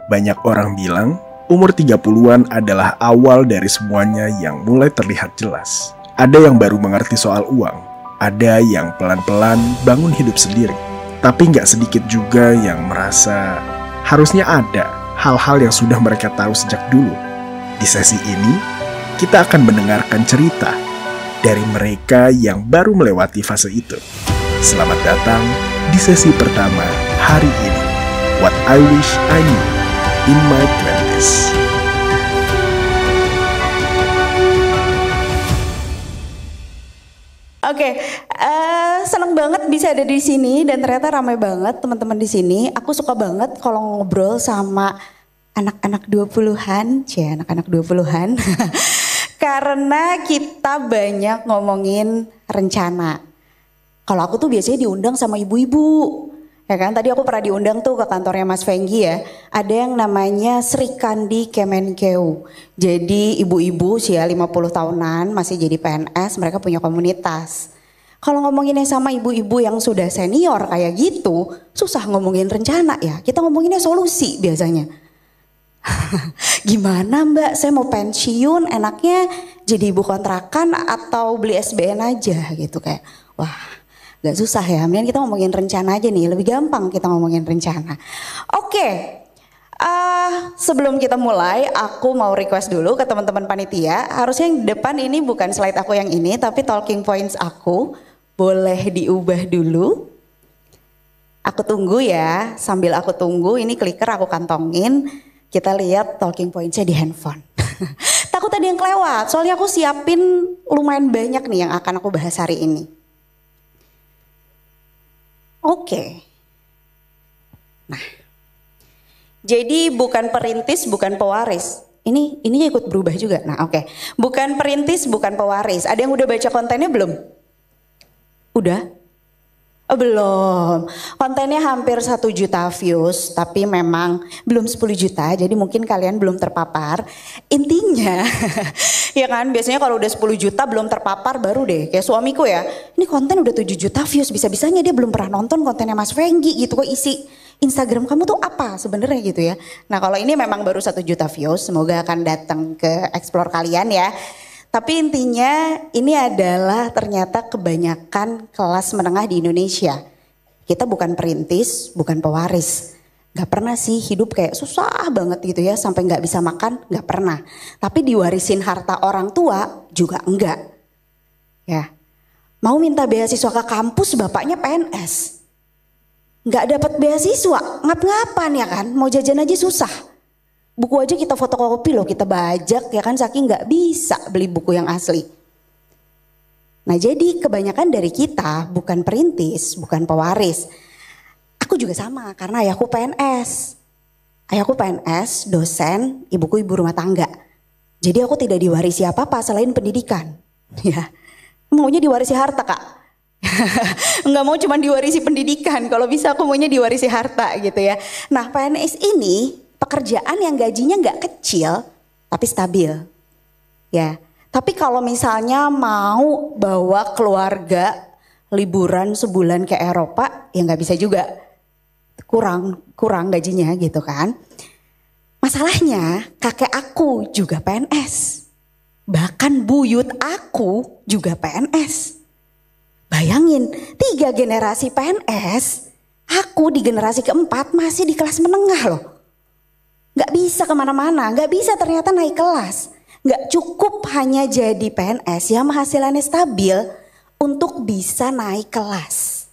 Banyak orang bilang umur 30-an adalah awal dari semuanya yang mulai terlihat jelas. Ada yang baru mengerti soal uang, ada yang pelan-pelan bangun hidup sendiri. Tapi nggak sedikit juga yang merasa harusnya ada hal-hal yang sudah mereka tahu sejak dulu. Di sesi ini, kita akan mendengarkan cerita dari mereka yang baru melewati fase itu. Selamat datang di sesi pertama hari ini. What I Wish I Knew in My 20s. Oke, seneng banget bisa ada di sini dan ternyata ramai banget teman-teman di sini. Aku suka banget kalau ngobrol sama anak-anak 20-an, anak-anak 20-an. Karena kita banyak ngomongin rencana. Kalau aku tuh biasanya diundang sama ibu-ibu. Ya kan, tadi aku pernah diundang tuh ke kantornya Mas Fenggi ya. Ada yang namanya Sri Kandi Kemenkeu. Jadi ibu-ibu usia 50 tahunan masih jadi PNS, mereka punya komunitas. Kalau ngomonginnya sama ibu-ibu yang sudah senior kayak gitu, susah ngomongin rencana ya. Kita ngomonginnya solusi biasanya. Gimana Mbak, saya mau pensiun, enaknya jadi ibu kontrakan atau beli SBN aja gitu kayak. Wah, gak susah ya, mending kita ngomongin rencana aja nih, lebih gampang kita ngomongin rencana. Oke, sebelum kita mulai aku mau request dulu ke teman-teman panitia. Harusnya yang depan ini bukan slide aku yang ini, tapi talking points aku. Boleh diubah dulu. Aku tunggu ya, sambil aku tunggu ini clicker aku kantongin. Kita lihat talking pointsnya di handphone. Takut ada yang kelewat, soalnya aku siapin lumayan banyak nih yang akan aku bahas hari ini. Oke. Nah. Jadi bukan perintis, bukan pewaris. Ininya ikut berubah juga. Nah, oke. Bukan perintis, bukan pewaris. Ada yang udah baca kontennya belum? Udah? Oh, belum. Kontennya hampir 1 juta views, tapi memang belum 10 juta, jadi mungkin kalian belum terpapar. Intinya, ya kan biasanya kalau udah 10 juta belum terpapar baru deh. Kayak suamiku ya, ini konten udah 7 juta views, bisa-bisanya dia belum pernah nonton kontennya Mas Fenggi gitu. Kok isi Instagram kamu tuh apa sebenarnya gitu ya. Nah kalau ini memang baru 1 juta views, semoga akan datang ke explore kalian ya. Tapi intinya ini adalah ternyata kebanyakan kelas menengah di Indonesia. Kita bukan perintis, bukan pewaris. Gak pernah sih hidup kayak susah banget gitu ya sampai gak bisa makan, gak pernah. Tapi diwarisin harta orang tua juga enggak. Ya, mau minta beasiswa ke kampus bapaknya PNS. Gak dapat beasiswa, ngap-ngapan ya kan, mau jajan aja susah. Buku aja kita fotokopi loh, kita bajak ya kan saking nggak bisa beli buku yang asli. Nah jadi kebanyakan dari kita bukan perintis, bukan pewaris. Aku juga sama karena ayahku PNS. Ayahku PNS, dosen, ibuku ibu rumah tangga. Jadi aku tidak diwarisi apa-apa selain pendidikan. Ya, maunya diwarisi harta kak. Nggak mau cuma diwarisi pendidikan, kalau bisa aku maunya diwarisi harta gitu ya. Nah PNS ini pekerjaan yang gajinya nggak kecil tapi stabil ya. Tapi kalau misalnya mau bawa keluarga liburan sebulan ke Eropa ya nggak bisa juga, kurang gajinya gitu kan. Masalahnya kakek aku juga PNS, bahkan buyut aku juga PNS. Bayangin 3 generasi PNS, aku di generasi keempat masih di kelas menengah loh. Gak bisa kemana-mana, gak bisa ternyata naik kelas. Gak cukup hanya jadi PNS yang penghasilannya stabil untuk bisa naik kelas.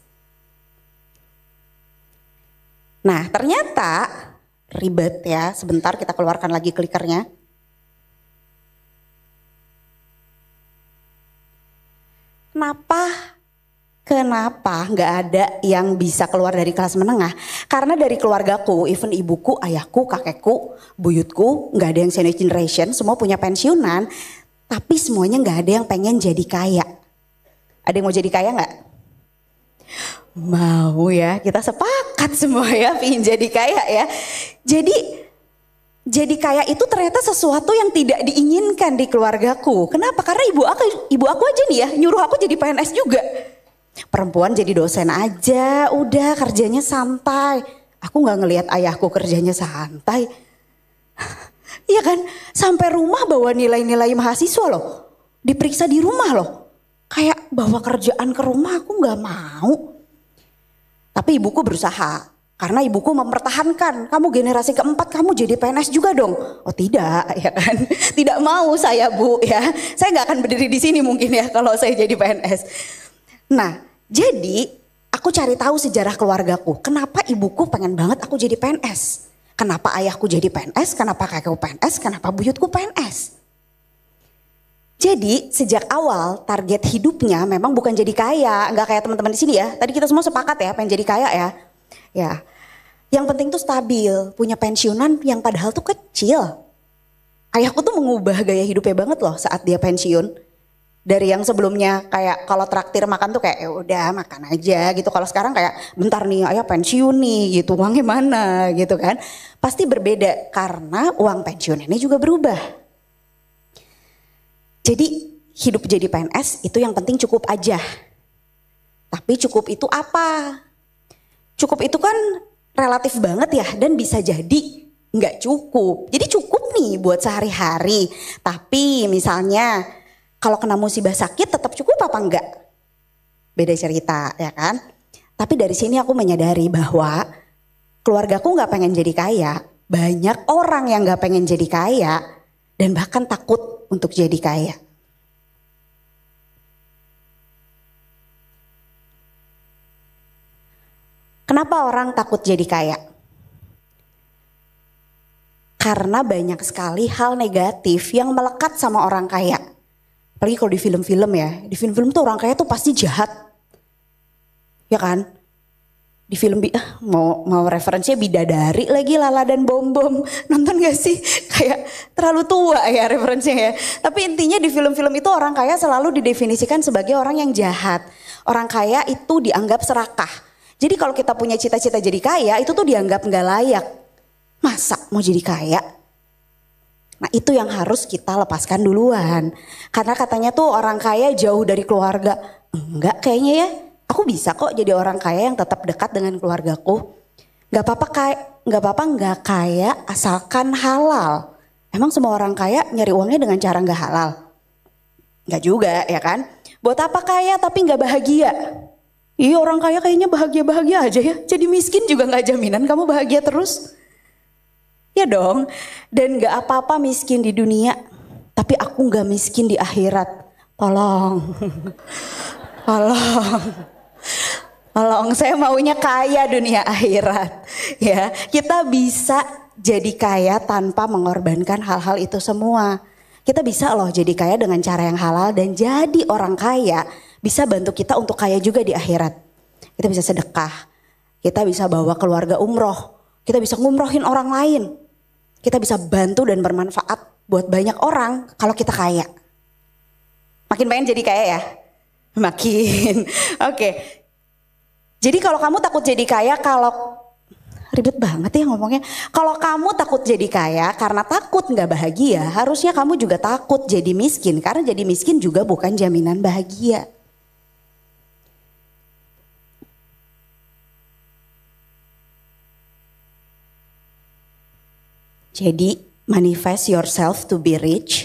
Nah ternyata ribet ya, sebentar kita keluarkan lagi klikernya. Kenapa nggak ada yang bisa keluar dari kelas menengah? Karena dari keluargaku, even ibuku, ayahku, kakekku, buyutku, nggak ada yang senior generation, semua punya pensiunan, tapi semuanya nggak ada yang pengen jadi kaya. Ada yang mau jadi kaya nggak? Mau ya, kita sepakat semua ya, pengen jadi kaya ya. Jadi kaya itu ternyata sesuatu yang tidak diinginkan di keluargaku. Kenapa? Karena ibu aku aja nih ya, nyuruh aku jadi PNS juga. Perempuan jadi dosen aja, udah kerjanya santai. Aku gak ngelihat ayahku kerjanya santai. Iya kan, sampai rumah bawa nilai-nilai mahasiswa loh. Diperiksa di rumah loh. Kayak bawa kerjaan ke rumah aku gak mau. Tapi ibuku berusaha. Karena ibuku mempertahankan, kamu generasi keempat kamu jadi PNS juga dong. Oh tidak ya kan, tidak mau saya Bu ya. Saya gak akan berdiri di sini mungkin ya kalau saya jadi PNS. Nah jadi aku cari tahu sejarah keluargaku. Kenapa ibuku pengen banget aku jadi PNS. Kenapa ayahku jadi PNS, kenapa kakekku PNS, kenapa buyutku PNS. Jadi sejak awal target hidupnya memang bukan jadi kaya. Gak kayak teman-teman di sini ya. Tadi kita semua sepakat ya pengen jadi kaya ya. Ya, yang penting tuh stabil, punya pensiunan yang padahal tuh kecil. Ayahku tuh mengubah gaya hidupnya banget loh saat dia pensiun. Dari yang sebelumnya kayak kalau traktir makan tuh kayak ya udah makan aja gitu. Kalau sekarang kayak bentar nih ayah pensiun nih gitu, uangnya mana gitu kan. Pasti berbeda karena uang pensiun ini juga berubah. Jadi hidup jadi PNS itu yang penting cukup aja. Tapi cukup itu apa? Cukup itu kan relatif banget ya dan bisa jadi nggak cukup. Jadi cukup nih buat sehari-hari. Tapi misalnya kalau kena musibah sakit tetap cukup apa enggak? Beda cerita ya kan. Tapi dari sini aku menyadari bahwa keluargaku nggak pengen jadi kaya. Banyak orang yang nggak pengen jadi kaya dan bahkan takut untuk jadi kaya. Kenapa orang takut jadi kaya? Karena banyak sekali hal negatif yang melekat sama orang kaya. Apalagi kalau di film-film ya. Di film-film tuh orang kaya tuh pasti jahat. Ya kan? Di film mau referensinya Bidadari lagi, Lala dan Bom Bom. Nonton gak sih? Kayak terlalu tua ya referensinya ya. Tapi intinya di film-film itu orang kaya selalu didefinisikan sebagai orang yang jahat. Orang kaya itu dianggap serakah. Jadi kalau kita punya cita-cita jadi kaya itu tuh dianggap gak layak. Masa mau jadi kaya? Nah itu yang harus kita lepaskan duluan. Karena katanya tuh orang kaya jauh dari keluarga. Enggak kayaknya ya. Aku bisa kok jadi orang kaya yang tetap dekat dengan keluargaku. Gak apa-apa nggak kaya asalkan halal. Emang semua orang kaya nyari uangnya dengan cara gak halal? Gak juga ya kan. Buat apa kaya tapi gak bahagia? Iya orang kaya kayaknya bahagia-bahagia aja ya. Jadi miskin juga gak jaminan kamu bahagia terus. Ya dong. Dan gak apa-apa miskin di dunia. Tapi aku gak miskin di akhirat. Tolong. Tolong. Tolong saya maunya kaya dunia akhirat. Ya, kita bisa jadi kaya tanpa mengorbankan hal-hal itu semua. Kita bisa loh jadi kaya dengan cara yang halal dan jadi orang kaya. Bisa bantu kita untuk kaya juga di akhirat. Kita bisa sedekah, kita bisa bawa keluarga umroh, kita bisa ngumrohin orang lain. Kita bisa bantu dan bermanfaat buat banyak orang kalau kita kaya. Makin pengen jadi kaya ya? Makin. Oke. Jadi kalau kamu takut jadi kaya, ribet banget ya ngomongnya. Kalau kamu takut jadi kaya karena takut gak bahagia, harusnya kamu juga takut jadi miskin. Karena jadi miskin juga bukan jaminan bahagia. Jadi manifest yourself to be rich.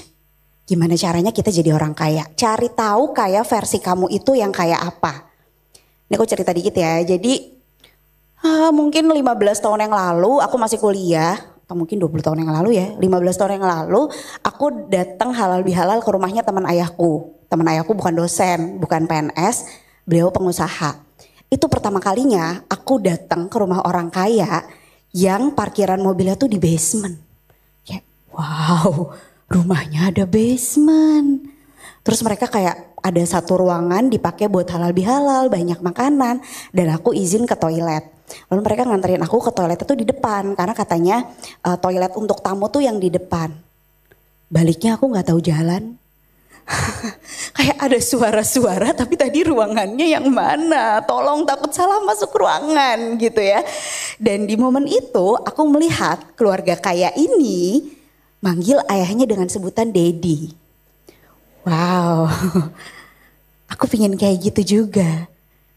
Gimana caranya kita jadi orang kaya? Cari tahu kaya versi kamu itu yang kaya apa. Ini aku cerita dikit ya. Jadi mungkin 15 tahun yang lalu aku masih kuliah. Atau mungkin 20 tahun yang lalu ya. 15 tahun yang lalu aku datang halal bihalal ke rumahnya teman ayahku. Teman ayahku bukan dosen, bukan PNS. Beliau pengusaha. Itu pertama kalinya aku datang ke rumah orang kaya yang parkiran mobilnya tuh di basement. Kayak wow, rumahnya ada basement. Terus mereka kayak ada satu ruangan dipakai buat halal bihalal, banyak makanan. Dan aku izin ke toilet. Lalu mereka nganterin aku ke toilet itu di depan. Karena katanya toilet untuk tamu tuh yang di depan. Baliknya aku gak tahu jalan. Kayak ada suara-suara tapi tadi ruangannya yang mana? Tolong takut salah masuk ruangan gitu ya. Dan di momen itu aku melihat keluarga kaya ini manggil ayahnya dengan sebutan Daddy. Wow, aku pingin kayak gitu juga.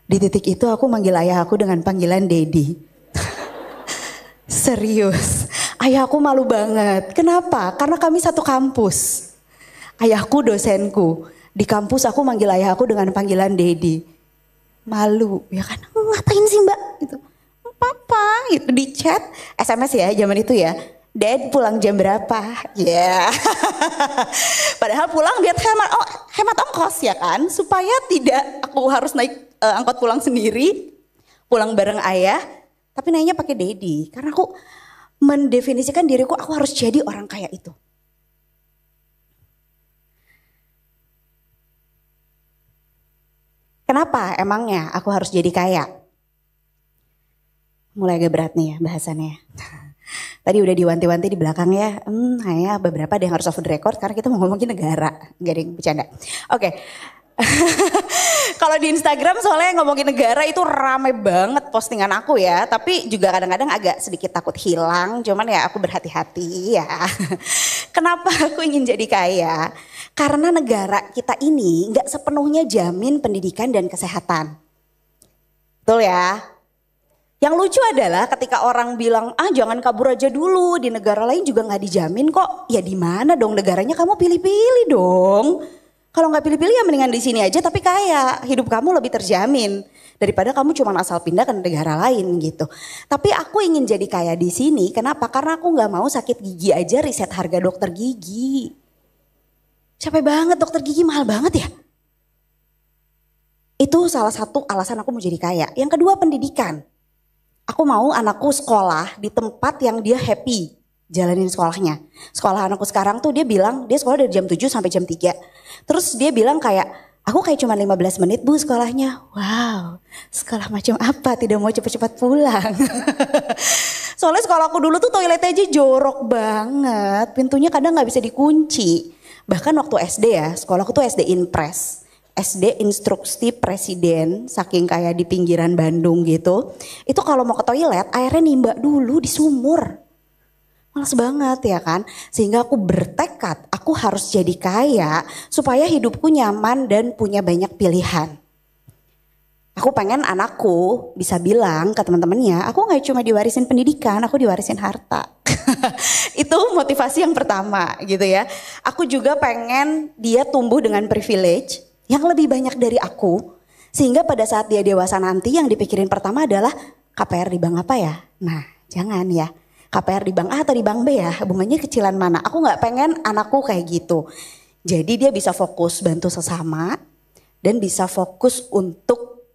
Di titik itu aku manggil ayah aku dengan panggilan Daddy. Serius, ayahku malu banget. Kenapa? Karena kami satu kampus. Ayahku dosenku. Di kampus aku manggil ayahku dengan panggilan Dedi. Malu, ya kan? Ngapain sih mbak? Gitu. Papa, itu di chat, SMS ya zaman itu ya. Dad pulang jam berapa? Ya. Yeah. Padahal pulang biar hemat ongkos ya kan. Supaya tidak aku harus naik angkot pulang sendiri. Pulang bareng ayah. Tapi nanya pakai Dedi, karena aku mendefinisikan diriku aku harus jadi orang kaya itu. Kenapa emangnya aku harus jadi kaya? Mulai agak berat nih ya bahasannya. Tadi udah diwanti-wanti di belakang ya, hanya beberapa ada yang harus off the record karena kita mau ngomongin negara, gak ada yang bercanda. Oke. Kalau di Instagram soalnya ngomongin negara itu rame banget postingan aku ya. Tapi juga kadang-kadang agak sedikit takut hilang. Cuman ya aku berhati-hati ya. Kenapa aku ingin jadi kaya? Karena negara kita ini gak sepenuhnya jamin pendidikan dan kesehatan. Betul ya? Yang lucu adalah ketika orang bilang jangan kabur aja dulu, di negara lain juga gak dijamin kok. Ya di mana dong negaranya, kamu pilih-pilih dong. Kalau nggak pilih-pilih ya mendingan di sini aja tapi kaya, hidup kamu lebih terjamin daripada kamu cuma asal pindah ke negara lain gitu. Tapi aku ingin jadi kaya di sini, kenapa? Karena aku nggak mau sakit gigi aja riset harga dokter gigi. Capek banget, dokter gigi mahal banget ya. Itu salah satu alasan aku mau jadi kaya. Yang kedua pendidikan. Aku mau anakku sekolah di tempat yang dia happy jalanin sekolahnya. Sekolah anakku sekarang tuh dia bilang dia sekolah dari jam 7 sampai jam 3. Terus dia bilang kayak aku kayak cuma 15 menit bu sekolahnya. Wow, sekolah macam apa, tidak mau cepat-cepat pulang. Soalnya sekolahku dulu tuh toiletnya aja jorok banget. Pintunya kadang gak bisa dikunci. Bahkan waktu SD ya, sekolahku tuh SD Impres. SD Instruksi Presiden, saking kayak di pinggiran Bandung gitu. Itu kalau mau ke toilet airnya nimba dulu di sumur. Males banget ya kan. Sehingga aku bertekad aku harus jadi kaya supaya hidupku nyaman dan punya banyak pilihan. Aku pengen anakku bisa bilang ke teman-temannya, aku gak cuma diwarisin pendidikan, aku diwarisin harta. Itu motivasi yang pertama gitu ya. Aku juga pengen dia tumbuh dengan privilege yang lebih banyak dari aku. Sehingga pada saat dia dewasa nanti yang dipikirin pertama adalah KPR di bank apa ya? Nah jangan ya. KPR di bank A atau di bank B ya, bunganya kecilan mana. Aku gak pengen anakku kayak gitu. Jadi dia bisa fokus bantu sesama dan bisa fokus untuk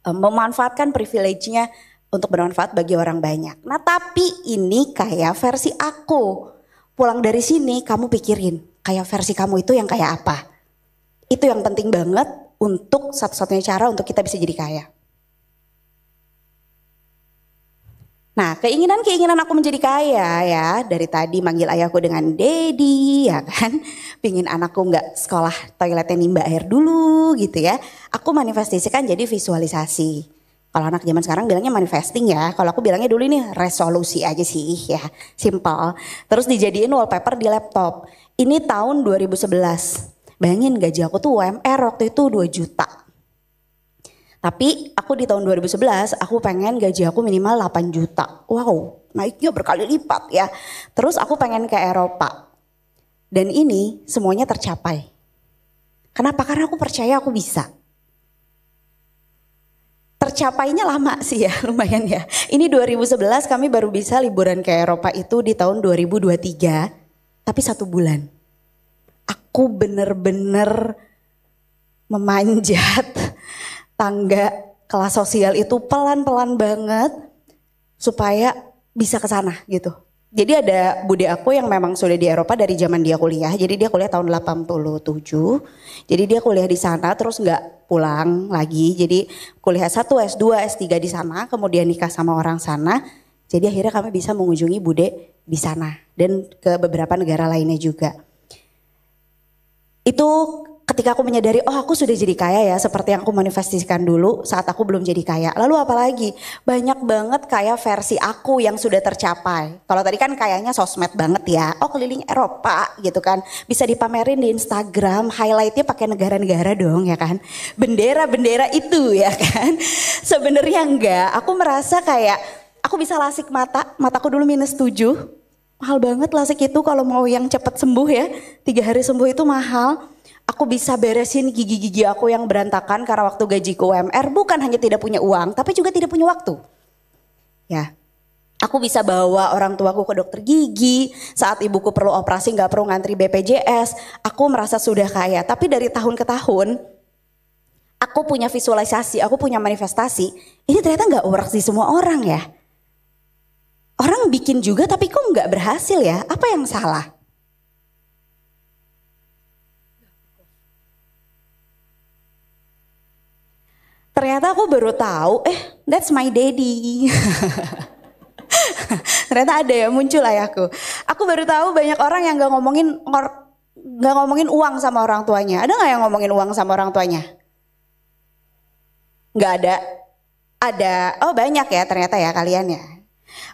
memanfaatkan privilege-nya untuk bermanfaat bagi orang banyak. Nah tapi ini kayak versi aku. Pulang dari sini kamu pikirin kayak versi kamu itu yang kayak apa. Itu yang penting banget untuk satu-satunya cara untuk kita bisa jadi kaya. Nah keinginan aku menjadi kaya ya dari tadi manggil ayahku dengan Dedi ya kan. Pingin anakku gak sekolah toiletnya nimba air dulu gitu ya. Aku manifestasikan jadi visualisasi. Kalau anak zaman sekarang bilangnya manifesting ya. Kalau aku bilangnya dulu ini resolusi aja sih ya. Simple. Terus dijadiin wallpaper di laptop. Ini tahun 2011. Bayangin gaji aku tuh UMR waktu itu 2 juta. Tapi aku di tahun 2011 aku pengen gaji aku minimal 8 juta. Wow, naiknya berkali lipat ya. Terus aku pengen ke Eropa. Dan ini semuanya tercapai. Kenapa? Karena aku percaya aku bisa. Tercapainya lama sih ya, lumayan ya. Ini 2011 kami baru bisa liburan ke Eropa itu di tahun 2023. Tapi 1 bulan. Aku bener-bener memanjat tangga kelas sosial itu pelan-pelan banget supaya bisa ke sana gitu. Jadi ada bude aku yang memang sudah di Eropa dari zaman dia kuliah. Jadi dia kuliah tahun 87. Jadi dia kuliah di sana terus nggak pulang lagi. Jadi kuliah S1, S2, S3 di sana, kemudian nikah sama orang sana. Jadi akhirnya kami bisa mengunjungi bude di sana dan ke beberapa negara lainnya juga. Itu ketika aku menyadari, oh aku sudah jadi kaya ya seperti yang aku manifestasikan dulu saat aku belum jadi kaya. Lalu apalagi? Banyak banget kayak versi aku yang sudah tercapai. Kalau tadi kan kayaknya sosmed banget ya. Oh keliling Eropa gitu kan. Bisa dipamerin di Instagram, highlightnya pakai negara-negara dong ya kan. Bendera-bendera itu ya kan. Sebenarnya enggak, aku merasa kayak Aku bisa lasik mata, mataku dulu -7. Mahal banget lasik itu kalau mau yang cepat sembuh ya. 3 hari sembuh itu mahal. Aku bisa beresin gigi-gigi aku yang berantakan karena waktu gajiku UMR bukan hanya tidak punya uang, tapi juga tidak punya waktu. Ya, aku bisa bawa orang tuaku ke dokter gigi, saat ibuku perlu operasi gak perlu ngantri BPJS, aku merasa sudah kaya. Tapi dari tahun ke tahun, aku punya visualisasi, aku punya manifestasi, ini ternyata gak works di semua orang ya. Orang bikin juga tapi kok gak berhasil ya, apa yang salah? Ternyata aku baru tahu, that's my daddy. Ternyata ada ya, muncul ayahku. Aku baru tahu banyak orang yang gak ngomongin uang sama orang tuanya. Ada gak yang ngomongin uang sama orang tuanya? Gak ada. Ada. Oh banyak ya ternyata ya kalian ya.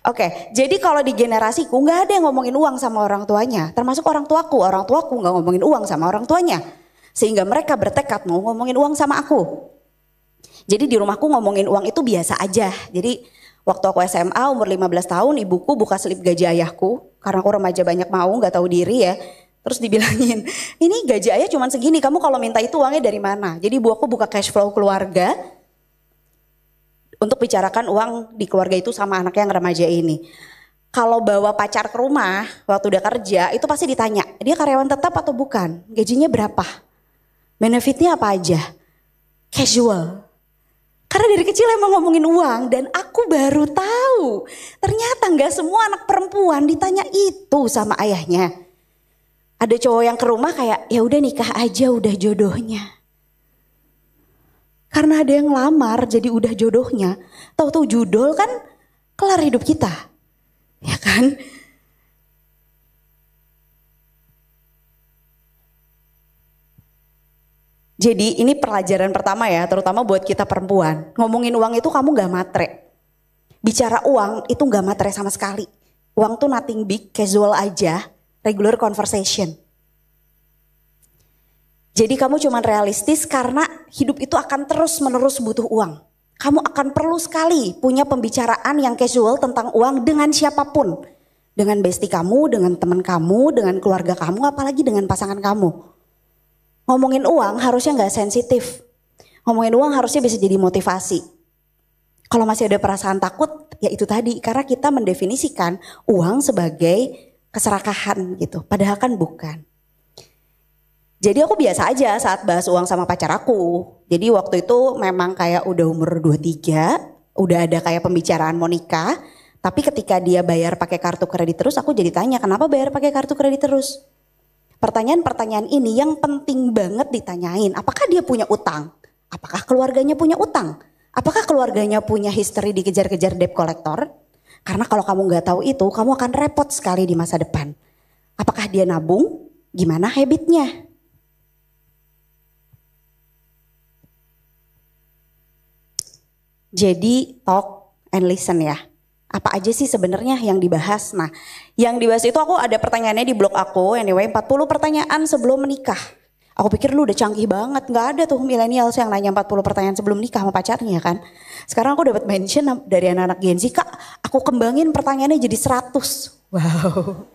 Oke, jadi kalau di generasiku gak ada yang ngomongin uang sama orang tuanya. Termasuk orang tuaku gak ngomongin uang sama orang tuanya. Sehingga mereka bertekad mau ngomongin uang sama aku. Jadi di rumahku ngomongin uang itu biasa aja. Jadi waktu aku SMA umur 15 tahun ibuku buka slip gaji ayahku. Karena aku remaja banyak mau gak tahu diri ya. Terus dibilangin, ini gaji ayah cuma segini, kamu kalau minta itu uangnya dari mana? Jadi ibu aku buka cash flow keluarga. Untuk bicarakan uang di keluarga itu sama anaknya yang remaja ini. Kalau bawa pacar ke rumah waktu udah kerja itu pasti ditanya, dia karyawan tetap atau bukan? Gajinya berapa? Benefitnya apa aja? Casual. Karena dari kecil emang ngomongin uang dan aku baru tahu ternyata nggak semua anak perempuan ditanya itu sama ayahnya. Ada cowok yang ke rumah kayak ya udah nikah aja udah jodohnya. Karena ada yang lamar jadi udah jodohnya. Tahu-tahu judul kan kelar hidup kita. Ya kan? Jadi ini pelajaran pertama ya, terutama buat kita perempuan. Ngomongin uang itu kamu gak matre. Bicara uang itu gak matre sama sekali. Uang tuh nothing big, casual aja, regular conversation. Jadi kamu cuman realistis karena hidup itu akan terus menerus butuh uang. Kamu akan perlu sekali punya pembicaraan yang casual tentang uang dengan siapapun. Dengan bestie kamu, dengan teman kamu, dengan keluarga kamu, apalagi dengan pasangan kamu. Ngomongin uang harusnya gak sensitif. Ngomongin uang harusnya bisa jadi motivasi. Kalau masih ada perasaan takut, ya itu tadi. Karena kita mendefinisikan uang sebagai keserakahan gitu. Padahal kan bukan. Jadi aku biasa aja saat bahas uang sama pacar aku. Jadi waktu itu memang kayak udah umur 23. Udah ada kayak pembicaraan mau nikah. Tapi ketika dia bayar pakai kartu kredit terus, aku jadi tanya kenapa bayar pakai kartu kredit terus? Pertanyaan-pertanyaan ini yang penting banget ditanyain. Apakah dia punya utang? Apakah keluarganya punya utang? Apakah keluarganya punya history dikejar-kejar debt collector? Karena kalau kamu nggak tahu itu, kamu akan repot sekali di masa depan. Apakah dia nabung? Gimana habitnya? Jadi talk and listen ya. Apa aja sih sebenarnya yang dibahas? Nah, yang dibahas itu aku ada pertanyaannya di blog aku, anyway 40 pertanyaan sebelum menikah. Aku pikir lu udah canggih banget, gak ada tuh milenial yang nanya 40 pertanyaan sebelum nikah sama pacarnya kan. Sekarang aku dapat mention dari anak-anak Gen Z, Kak aku kembangin pertanyaannya jadi 100. Wow,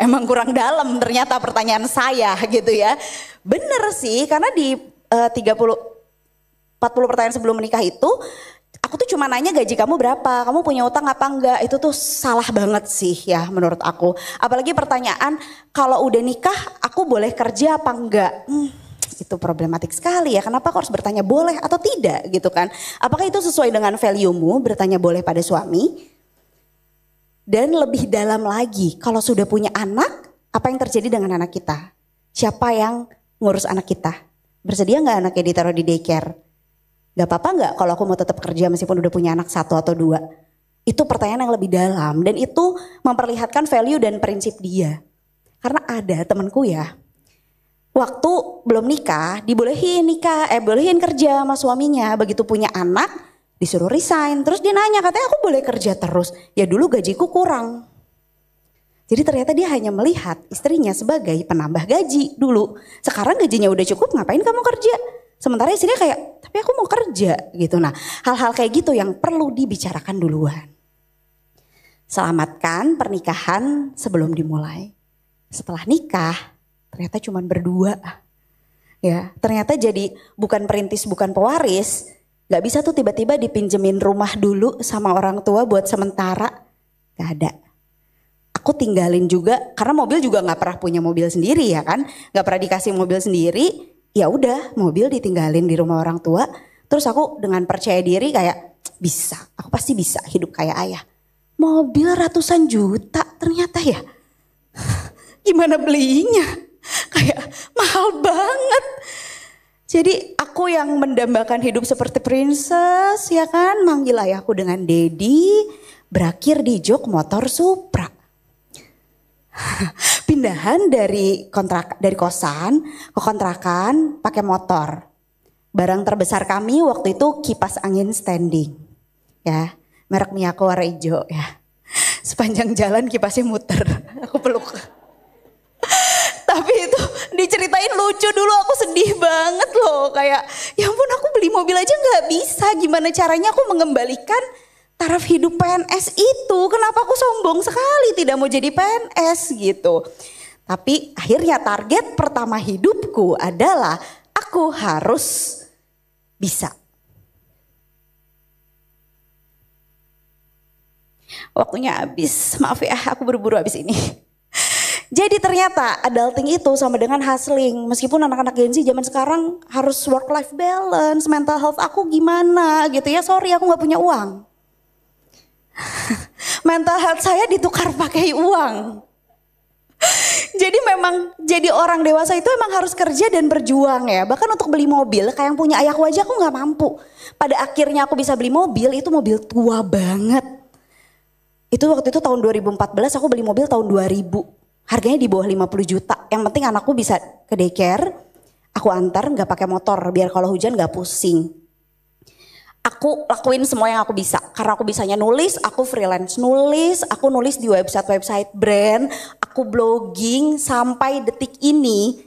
emang kurang dalam ternyata pertanyaan saya gitu ya. Bener sih, karena di 40 pertanyaan sebelum menikah itu, aku tuh cuma nanya gaji kamu berapa, kamu punya utang apa enggak, itu tuh salah banget sih ya menurut aku. Apalagi pertanyaan kalau udah nikah aku boleh kerja apa enggak, itu problematik sekali ya. Kenapa aku harus bertanya boleh atau tidak gitu kan. Apakah itu sesuai dengan value-mu bertanya boleh pada suami? Dan lebih dalam lagi, kalau sudah punya anak, apa yang terjadi dengan anak kita? Siapa yang ngurus anak kita? Bersedia nggak anaknya ditaruh di daycare? Gak apa-apa gak kalau aku mau tetap kerja meskipun udah punya anak 1 atau 2? Itu pertanyaan yang lebih dalam dan itu memperlihatkan value dan prinsip dia. Karena ada temanku ya, waktu belum nikah bolehin kerja sama suaminya. Begitu punya anak disuruh resign, terus dia nanya katanya aku boleh kerja terus. Ya dulu gajiku kurang. Jadi ternyata dia hanya melihat istrinya sebagai penambah gaji dulu. Sekarang gajinya udah cukup, ngapain kamu kerja? Sementara istrinya kayak, tapi aku mau kerja gitu. Nah, hal-hal kayak gitu yang perlu dibicarakan duluan. Selamatkan pernikahan sebelum dimulai. Setelah nikah ternyata cuma berdua. Ya, ternyata jadi bukan perintis, bukan pewaris. Gak bisa tuh tiba-tiba dipinjemin rumah dulu sama orang tua buat sementara. Gak ada. Aku tinggalin juga karena mobil juga gak pernah punya mobil sendiri ya kan. Gak pernah dikasih mobil sendiri. Ya udah, mobil ditinggalin di rumah orang tua. Terus aku dengan percaya diri kayak bisa. Aku pasti bisa hidup kayak ayah. Mobil ratusan juta ternyata ya. Gimana belinya? Kayak mahal banget. Jadi aku yang mendambakan hidup seperti princess ya kan. Manggil ayahku dengan Dedi. Berakhir di jok motor Supra. Pindahan dari kosan ke kontrakan pakai motor. Barang terbesar kami waktu itu kipas angin standing. Ya, merek Miyako warna hijau ya. Sepanjang jalan kipasnya muter. Aku peluk. Tapi itu diceritain lucu dulu, aku sedih banget loh. Kayak ya ampun, aku beli mobil aja gak bisa. Gimana caranya aku mengembalikan taraf hidup PNS itu. Kenapa aku sombong sekali tidak mau jadi PNS gitu. Tapi akhirnya target pertama hidupku adalah aku harus bisa. Waktunya habis, maaf ya aku buru-buru habis ini. Jadi ternyata adulting itu sama dengan hustling. Meskipun anak-anak Gen Z zaman sekarang harus work life balance, mental health aku gimana gitu ya. Sorry aku gak punya uang. Mental health saya ditukar pakai uang. Jadi memang jadi orang dewasa itu emang harus kerja dan berjuang ya. Bahkan untuk beli mobil kayak yang punya ayahku aja aku gak mampu. Pada akhirnya aku bisa beli mobil, itu mobil tua banget. Itu waktu itu tahun 2014 aku beli mobil tahun 2000. Harganya di bawah 50 juta. Yang penting anakku bisa ke daycare, aku antar gak pakai motor biar kalau hujan gak pusing. Aku lakuin semua yang aku bisa. Karena aku bisanya nulis, aku freelance nulis, aku nulis di website-website brand, aku blogging sampai detik ini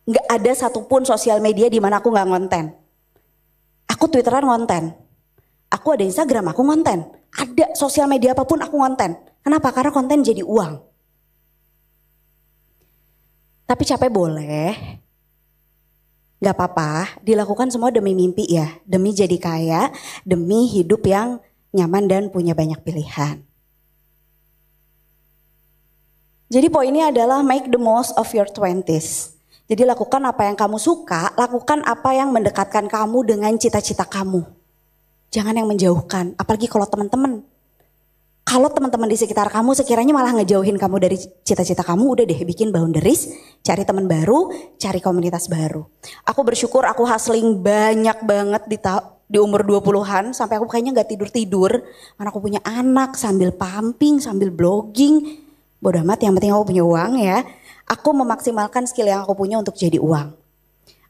gak ada satupun sosial media di mana aku gak ngonten. Aku Twitteran ngonten, aku ada Instagram aku ngonten, ada sosial media apapun aku ngonten. Kenapa? Karena konten jadi uang. Tapi capek boleh, gak apa-apa, dilakukan semua demi mimpi ya. Demi jadi kaya, demi hidup yang nyaman dan punya banyak pilihan. Jadi poinnya adalah make the most of your 20s. Jadi lakukan apa yang kamu suka, lakukan apa yang mendekatkan kamu dengan cita-cita kamu. Jangan yang menjauhkan, apalagi kalau teman-teman. Kalau teman-teman di sekitar kamu sekiranya malah ngejauhin kamu dari cita-cita kamu, udah deh bikin boundaries, cari teman baru, cari komunitas baru. Aku bersyukur aku hustling banyak banget di umur 20-an sampai aku kayaknya gak tidur-tidur. Karena aku punya anak sambil pumping, sambil blogging. Bodoh amat, yang penting aku punya uang ya. Aku memaksimalkan skill yang aku punya untuk jadi uang.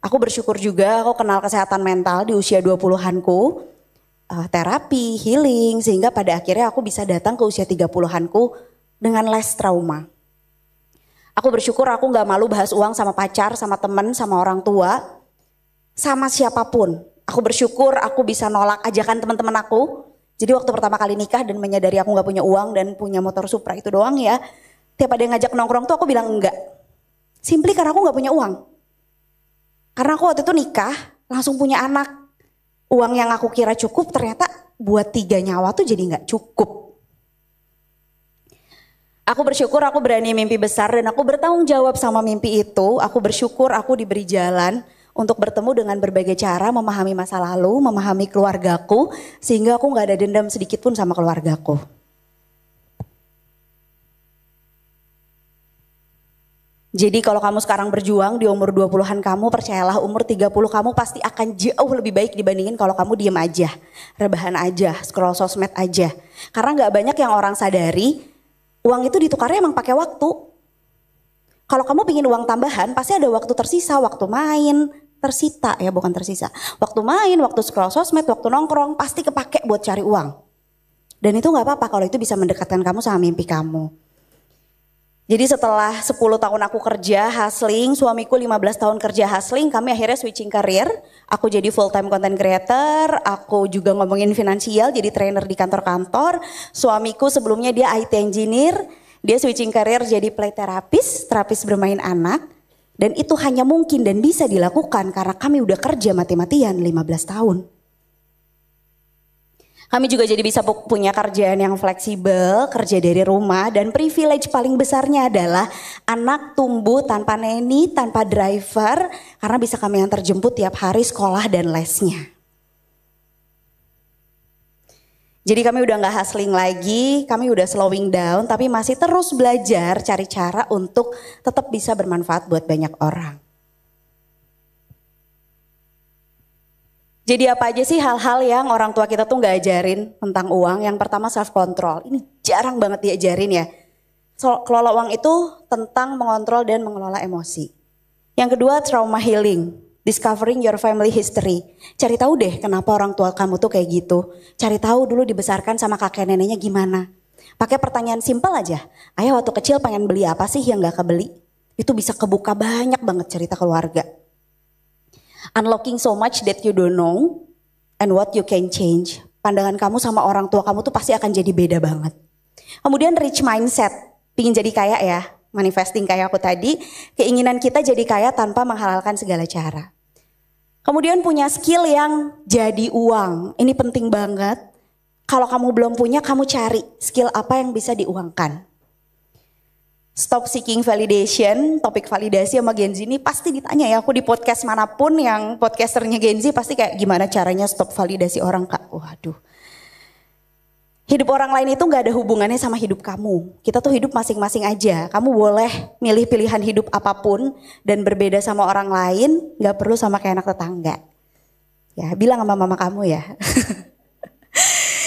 Aku bersyukur juga aku kenal kesehatan mental di usia 20-anku. Terapi, healing, sehingga pada akhirnya aku bisa datang ke usia 30-anku dengan less trauma. Aku bersyukur aku gak malu bahas uang sama pacar, sama temen, sama orang tua, sama siapapun. Aku bersyukur aku bisa nolak ajakan teman-teman aku. Jadi waktu pertama kali nikah dan menyadari aku gak punya uang dan punya motor Supra itu doang ya. Tiap ada yang ngajak nongkrong tuh aku bilang enggak. Simply karena aku gak punya uang. Karena aku waktu itu nikah langsung punya anak. Uang yang aku kira cukup ternyata buat 3 nyawa tuh jadi gak cukup. Aku bersyukur aku berani mimpi besar dan aku bertanggung jawab sama mimpi itu. Aku bersyukur aku diberi jalan untuk bertemu dengan berbagai cara, memahami masa lalu, memahami keluargaku. Sehingga aku gak ada dendam sedikit pun sama keluargaku. Jadi kalau kamu sekarang berjuang di umur 20-an kamu, percayalah umur 30 kamu pasti akan jauh lebih baik dibandingin kalau kamu diem aja, rebahan aja, scroll sosmed aja. Karena gak banyak yang orang sadari, uang itu ditukarnya emang pakai waktu. Kalau kamu pingin uang tambahan, pasti ada waktu tersisa, waktu main, tersita ya bukan tersisa. Waktu main, waktu scroll sosmed, waktu nongkrong, pasti kepake buat cari uang. Dan itu gak apa-apa kalau itu bisa mendekatkan kamu sama mimpi kamu. Jadi setelah 10 tahun aku kerja hustling, suamiku 15 tahun kerja hustling, kami akhirnya switching career. Aku jadi full time content creator, aku juga ngomongin finansial, jadi trainer di kantor-kantor. Suamiku sebelumnya dia IT engineer, dia switching career jadi play terapis bermain anak. Dan itu hanya mungkin dan bisa dilakukan karena kami udah kerja mati-matian 15 tahun. Kami juga jadi bisa punya kerjaan yang fleksibel, kerja dari rumah, dan privilege paling besarnya adalah anak tumbuh tanpa neni, tanpa driver, karena bisa kami antar jemput tiap hari sekolah dan lesnya. Jadi kami udah gak hustling lagi, kami udah slowing down, tapi masih terus belajar cari cara untuk tetap bisa bermanfaat buat banyak orang. Jadi apa aja sih hal-hal yang orang tua kita tuh gak ajarin tentang uang? Yang pertama self control, ini jarang banget diajarin ya. Kelola uang itu tentang mengontrol dan mengelola emosi. Yang kedua trauma healing, discovering your family history. Cari tahu deh kenapa orang tua kamu tuh kayak gitu. Cari tahu dulu dibesarkan sama kakek neneknya gimana. Pakai pertanyaan simpel aja, ayah waktu kecil pengen beli apa sih yang gak kebeli? Itu bisa kebuka banyak banget cerita keluarga. Unlocking so much that you don't know and what you can change. Pandangan kamu sama orang tua kamu tuh pasti akan jadi beda banget. Kemudian rich mindset, pingin jadi kaya ya, manifesting kayak aku tadi. Keinginan kita jadi kaya tanpa menghalalkan segala cara. Kemudian punya skill yang jadi uang, ini penting banget. Kalau kamu belum punya, kamu cari skill apa yang bisa diuangkan. Stop seeking validation, topik validasi sama Gen Z ini pasti ditanya ya, aku di podcast manapun yang podcasternya Gen Z pasti kayak gimana caranya stop validasi orang kak. Waduh. Hidup orang lain itu gak ada hubungannya sama hidup kamu. Kita tuh hidup masing-masing aja. Kamu boleh milih pilihan hidup apapun dan berbeda sama orang lain, gak perlu sama kayak anak tetangga. Ya bilang sama mama kamu ya.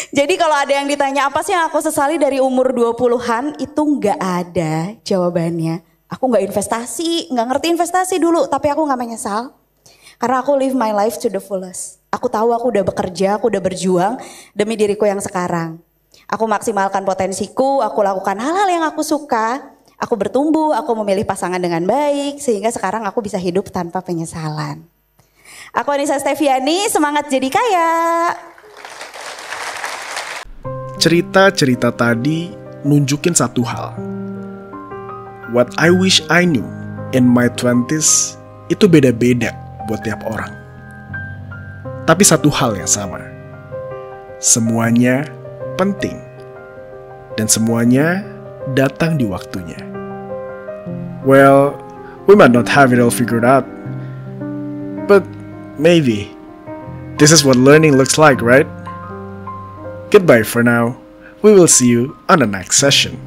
Jadi kalau ada yang ditanya apa sih yang aku sesali dari umur 20-an, itu gak ada jawabannya. Aku gak investasi, gak ngerti investasi dulu, tapi aku gak menyesal. Karena aku live my life to the fullest. Aku tahu aku udah bekerja, aku udah berjuang demi diriku yang sekarang. Aku maksimalkan potensiku, aku lakukan hal-hal yang aku suka. Aku bertumbuh, aku memilih pasangan dengan baik, sehingga sekarang aku bisa hidup tanpa penyesalan. Aku Anissa Steviani, semangat jadi kaya. Cerita-cerita tadi nunjukin satu hal. What I wish I knew in my 20s itu beda-beda buat tiap orang. Tapi satu hal yang sama. Semuanya penting. Dan semuanya datang di waktunya. Well, we might not have it all figured out. But maybe this is what learning looks like, right? Goodbye for now. We will see you on the next session.